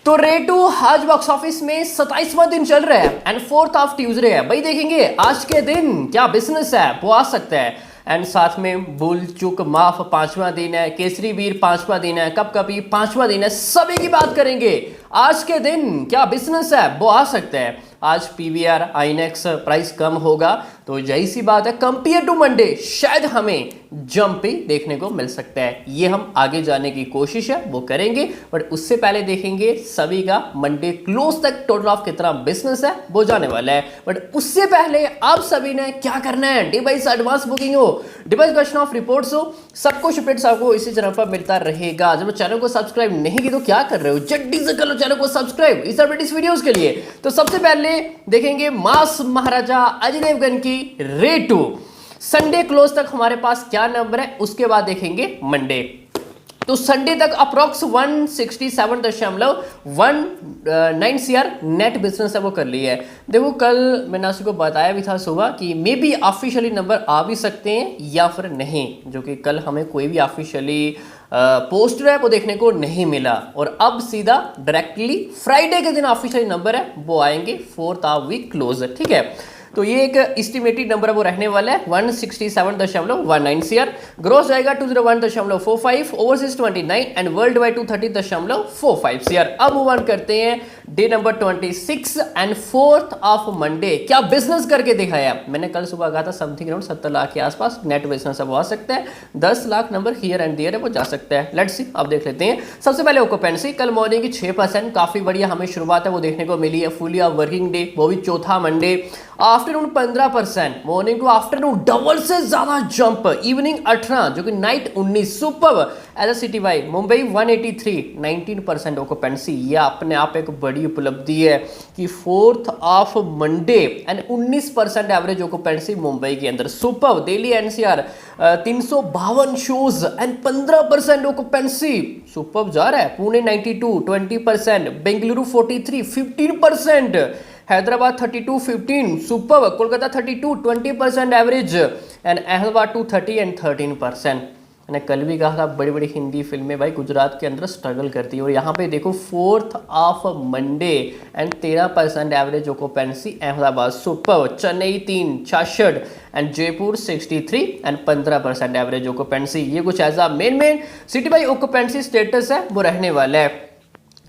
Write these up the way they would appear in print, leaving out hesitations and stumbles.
तो रेटू आज box office में 27वां दिन चल रहा है एंड 4th ऑफ ट्यूसडे है। भाई देखेंगे आज के दिन क्या बिजनेस है वो आ सकता है। एंड साथ में बुल चुक माफ 5वां दिन है, केसरी वीर 5वां दिन है, कप कपी 5वां दिन है। सभी की बात करेंगे आज के दिन क्या बिजनेस है वो आ सकता है। आज पीवीआर आईनेक्स प्राइस कम होगा तो यही सी बात है, कंपेयर टू मंडे शायद हमें जंप भी देखने को मिल सकता है। ये हम आगे जाने की कोशिश है वो करेंगे, बट उससे पहले देखेंगे सभी का मंडे क्लोज तक टोटल ऑफ कितना बिजनेस है वो जाने वाला है। बट उससे पहले आप सभी ने क्या करना है, डिवाइस एडवांस बुकिंग हो, डिवाइस क्वेश्चन ऑफ रिपोर्ट्स हो, सब कुछ अपडेट्स आपको इसी चैनल पर मिलता रहेगा। जब चैनल को सब्सक्राइब नहीं की तो क्या कर रहे हो, जल्दी से कर लो चैनल को सब्सक्राइब इस अपडेट्स वीडियोस के लिए। तो सबसे पहले देखेंगे मास महाराजा अजय देवगन की रेटू संडे क्लोज तक हमारे पास क्या नंबर है, उसके बाद देखेंगे मंडे। तो संडे तक अप्रोक्स 167.19 सीआर नेट बिजनेस है वो कर लिया है। देखो कल मैंने आपको बताया भी था सुबह कि मे बी ऑफिशियली नंबर आ भी सकते हैं या फिर नहीं, जो कि कल हमें कोई भी ऑफिशियली पोस्टर है वो देखने को नहीं मिला। और अब सीधा डायरेक्टली फ्राइडे के दिन ऑफिशियली नंबर है वो आएंगे 4th ऑफ वीक क्लोज, ठीक है। तो ये एक एस्टिमेटेड नंबर है वो रहने वाला है 167.19 सीआर। ग्रोस जाएगा 201.45, overseas 29 and world wide 230.45 CR. अब मूव ऑन करते हैं day number 26 and 4th of Monday. क्या बिजनेस करके दिखाया, मैंने कल सुबह कहा था समथिंग अराउंड 70 लाख के आसपास नेट बिजनेस है वो आ सकता है। 10 lakh number here and there है वो जा सकता है। लेट्स सी, अब देख लेते हैं। सबसे पहले ऑक्यूपेंसी कल मॉर्निंग की 6%, काफी बढ़िया हमें शुरुआत है वो देखने को मिली है। फुली ऑफ वर्किंग डे वो भी चौथा Monday. Afternoon 15%, morning to afternoon double से ज्यादा जंप। इवनिंग 18 जो कि night 19 super. As a city wise Mumbai 183 19% occupancy. ये अपने आप एक बड़ी उपलब्धि है कि 4th of Monday and 19% average occupancy Mumbai के अंदर super. Delhi NCR 352 shows and 15% occupancy super जा रहा है। Pune 92 20%, Bengaluru 43 15%, Hyderabad 32 15 super, Kolkata 32 20% average and Ahmedabad 230 and 13%। मैंने कल भी कहा था बड़ी बड़ी हिंदी फिल्में भाई गुजरात के अंदर स्ट्रगल करती है, और यहाँ पे देखो 4th of Monday and 13% average occupancy Ahmedabad super. Chennai 3 66 and Jaipur 63 and 15% average occupancy. ये कुछ ऐसा main city by occupancy status है वो रहने वाला है।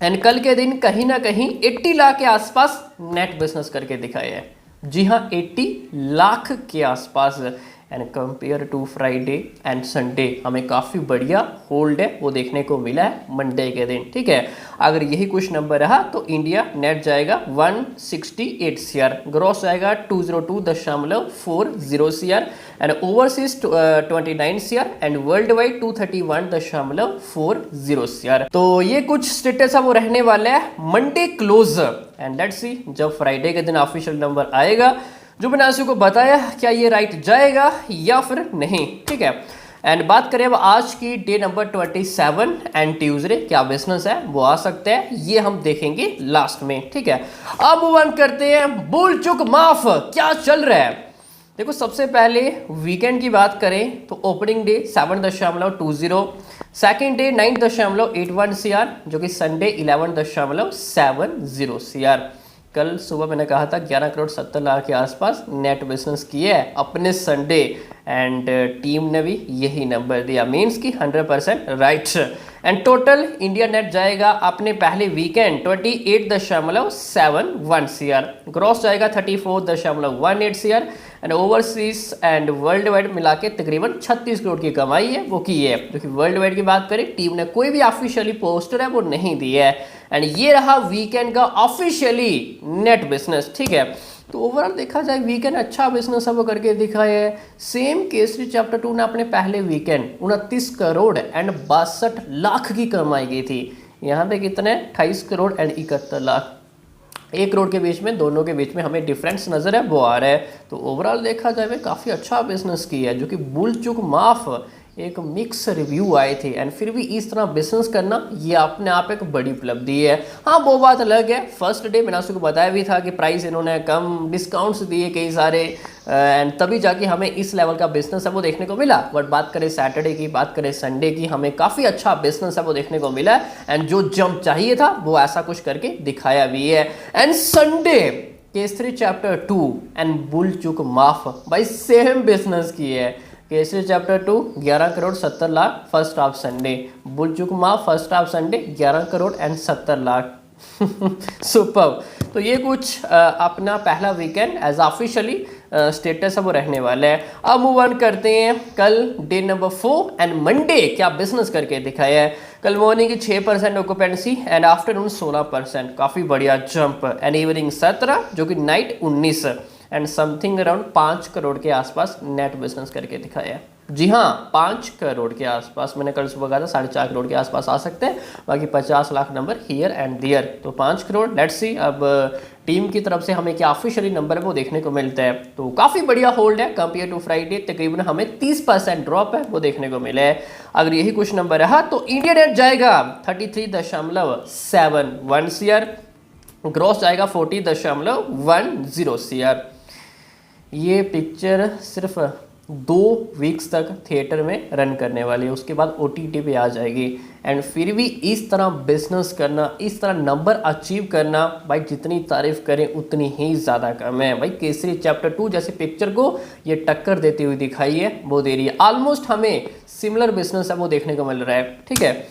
एंड कल के दिन कहीं ना कहीं 80 लाख के आसपास नेट बिजनेस करके दिखाया है। जी हाँ, 80 लाख के आसपास। And compare to Friday and Sunday हमें काफ़ी बढ़िया होल्ड है वो देखने को मिला है मंडे के दिन, ठीक है। अगर यही कुछ नंबर रहा तो इंडिया नेट जाएगा 168 सीआर, ग्रॉस जाएगा 202.40 CR and overseas 29 CR and world wide 231.40 CR. तो ये कुछ स्टेटस है वो रहने वाला है Monday close. And let's see जब फ्राइडे के दिन ऑफिशियल नंबर आएगा जो मैंने आपको बताया क्या ये राइट जाएगा या फिर नहीं, ठीक है। एंड बात करें अब आज की डे नंबर 27 एंड ट्यूसडे क्या बिजनेस है वो आ सकता है, ये हम देखेंगे लास्ट में, ठीक है। अब वन करते हैं बुल चुक माफ क्या चल रहा है। देखो सबसे पहले वीकेंड की बात करें तो opening day 7.20, second day 9.81 CR, जो कि संडे 11.70 सीआर। कल सुबह मैंने कहा था 11 करोड़ 70 लाख के आसपास नेट बिजनेस किए है अपने संडे, एंड टीम ने भी यही नंबर दिया, मीन्स की 100% right. And total India net जाएगा अपने पहले वीकेंड 28.71 सीआर, ग्रॉस जाएगा 34.18 CR and overseas and world wide मिला के तकरीबन 36 करोड़ की कमाई है वो की है। जो कि वर्ल्ड वाइड की बात करें टीम ने कोई भी ऑफिशियली पोस्टर है वो नहीं दिया है। एंड ये रहा वीकेंड का ऑफिशियली नेट बिजनेस, ठीक है। तो ओवरऑल देखा जाए वीकेंड अच्छा बिजनेस है वो करके दिखाया है। सेम केसरी चैप्टर 2 ने अपने पहले वीकेंड 29 करोड़ एंड 62 लाख की कमाई की थी। यहाँ पे कितने 28 करोड़ एंड 71 लाख, 1 करोड़ के बीच में, दोनों के बीच में हमें डिफरेंस नजर है वो आ रहा है। तो ओवरऑल देखा जाए काफ़ी अच्छा बिजनेस किया है, जो कि बुल चुक माफ एक मिक्स रिव्यू आए थे एंड फिर भी इस तरह बिजनेस करना ये अपने आप एक बड़ी उपलब्धि है। हाँ वो बात अलग है, फर्स्ट डे मैंने आपको बताया भी था कि प्राइस इन्होंने कम डिस्काउंट्स दिए कई सारे एंड तभी जाके हमें इस लेवल का बिजनेस है वो देखने को मिला। बट बात करें सैटरडे की, बात करें संडे की, हमें काफ़ी अच्छा बिजनेस है वो देखने को मिला एंड जो जंप चाहिए था वो ऐसा कुछ करके दिखाया भी है। And Sunday Kesari chapter 2 and bull चूक माफ भाई सेम बिजनेस की है। Kesari chapter 2 11 crore 70 lakh first half Sunday, bull चूक माफ first half Sunday 11 crore and 70 lakh super. तो ये कुछ अपना पहला वीकेंड एज ऑफिशियली स्टेटस है वो रहने वाला है। अब मूव ऑन करते हैं कल डे नंबर 4 एंड मंडे क्या बिजनेस करके दिखाया है। कल मॉर्निंग की 6% ऑक्यूपेंसी एंड आफ्टरनून 16%, काफ़ी बढ़िया जंप एंड इवनिंग 17 जो कि night 19 and something around 5 crore के आसपास नेट बिजनेस करके दिखाया है। जी हाँ 5 करोड़ के आसपास, मैंने कल सुबह कहा था 4.5 करोड़ के आसपास आ सकते हैं, बाकी 50 लाख नंबर हियर एंड दियर। तो 5 करोड़ लेट्स सी अब टीम की तरफ से हमें क्या ऑफिशियली नंबर है वो देखने को मिलता है। तो काफ़ी बढ़िया होल्ड है कंपेयर टू फ्राइडे, तकरीबन हमें 30% ड्रॉप है वो देखने को मिला है। अगर यही कुछ नंबर रहा तो इंडिया नेट जाएगा 33.71 CR, ग्रॉस जाएगा 40.10 CR। ये पिक्चर सिर्फ 2 वीक्स तक थिएटर में रन करने वाली है, उसके बाद OTT पे आ जाएगी। एंड फिर भी इस तरह बिजनेस करना, इस तरह नंबर अचीव करना भाई जितनी तारीफ करें उतनी ही ज़्यादा कम है। भाई केसरी चैप्टर 2 जैसे पिक्चर को ये टक्कर देती हुई दिखाई है वो दे रही है, ऑलमोस्ट हमें सिमिलर बिजनेस है वो देखने को मिल रहा है। ठीक है,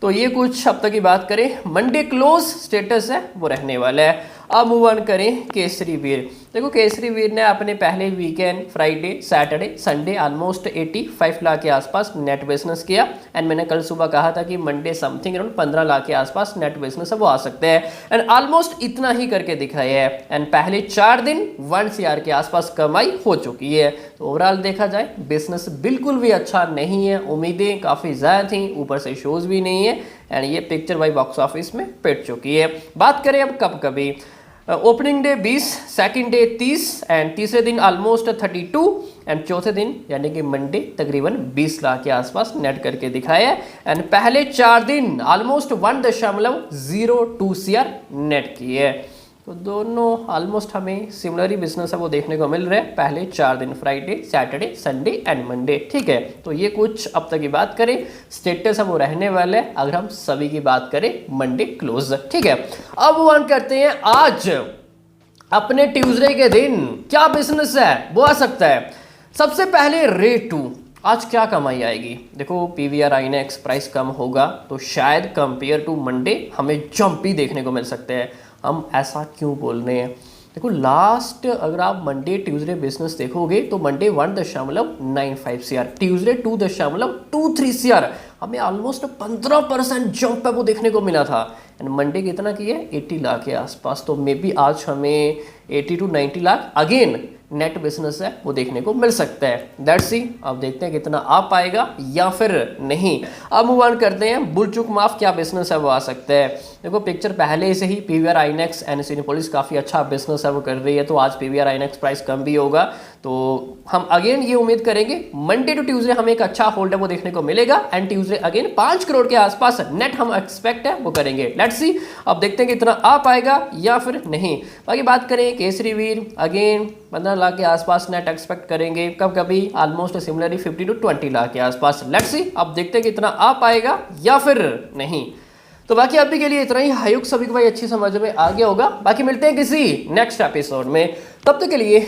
तो ये कुछ हफ्ते की बात करें, मंडे क्लोज स्टेटस है वो रहने वाला है। अब मूव ऑन करें केसरी वीर। देखो केसरी वीर ने अपने पहले weekend Friday Saturday Sunday almost 85 lakh के आसपास नेट बिजनेस किया एंड मैंने कल सुबह कहा था कि मंडे समथिंग अराउंड 15 लाख के आसपास नेट बिजनेस है वो आ सकते हैं एंड ऑलमोस्ट इतना ही करके दिखाया है। एंड पहले 4 दिन 1 CR के आसपास कमाई हो चुकी है। तो ओवरऑल देखा जाए बिजनेस बिल्कुल भी अच्छा नहीं है, उम्मीदें काफ़ी ज़्यादा थी, ऊपर से शोज़ भी नहीं है एंड ये पिक्चर भाई बॉक्स ऑफिस में पिट चुकी है। बात करें अब कब कभी, opening day 20, second day 30 and तीसरे दिन ऑलमोस्ट 32 एंड चौथे दिन यानी कि मंडे तकरीबन 20 लाख के आसपास नेट करके दिखाया है एंड पहले 4 दिन ऑलमोस्ट 1.02 CR नेट की है। तो दोनों ऑलमोस्ट हमें सिमिलर ही बिजनेस है वो देखने को मिल रहा है पहले 4 दिन, Friday Saturday Sunday and Monday. ठीक है, तो ये कुछ अब तक की बात करें, स्टेटस है वो रहने वाले है अगर हम सभी की बात करें मंडे क्लोज। ठीक है, अब वो ऑन करते हैं आज अपने ट्यूसडे के दिन क्या बिजनेस है वो आ सकता है। सबसे पहले रेट 2, आज क्या कमाई आएगी। देखो PVR INX प्राइस कम होगा तो शायद कंपेयर टू मंडे हमें जंप ही देखने को मिल सकते हैं। हम ऐसा क्यों बोल रहे हैं, देखो लास्ट अगर आप मंडे ट्यूसडे बिजनेस देखोगे तो मंडे 1.95 CR, ट्यूसडे 2.23 CR, हमें ऑलमोस्ट 15% जंप है वो देखने को मिला था एंड मंडे कितना की है 80 लाख के आसपास। तो मे बी आज हमें 80 to 90 lakh again net business है वो देखने को मिल सकता है। दैट्स सी, अब देखते हैं कितना आ पाएगा या फिर नहीं। अब मूव ऑन करते हैं, बुलचुक माफ क्या बिजनेस है वो आ सकता है। देखो पिक्चर पहले से ही PVR INX एंड सिनेपोलिस काफ़ी अच्छा बिजनेस है वो कर रही है, तो आज PVR INX प्राइस कम भी होगा। तो हम अगेन ये उम्मीद करेंगे मंडे टू ट्यूसडे हमें एक अच्छा होल्ड है वो देखने को मिलेगा एंड ट्यूसडे अगेन 5 करोड़ के आसपास नेट हम एक्सपेक्ट है वो करेंगे। लेट्स सी, अब देखते हैं कितना आ पाएगा या फिर नहीं। बाकी बात करें केसरी वीर, अगेन 15 लाख के आसपास नेट एक्सपेक्ट करेंगे, कब कभी ऑलमोस्ट सिमिलरली 50 to 20 लाख के आसपास। लेट्स सी, अब देखते हैं कितना आ पाएगा या फिर नहीं। तो बाकी अभी के लिए इतना ही, हायुक सभी को भाई अच्छी समझ में आ गया होगा। बाकी मिलते हैं किसी नेक्स्ट एपिसोड में, तब तक के लिए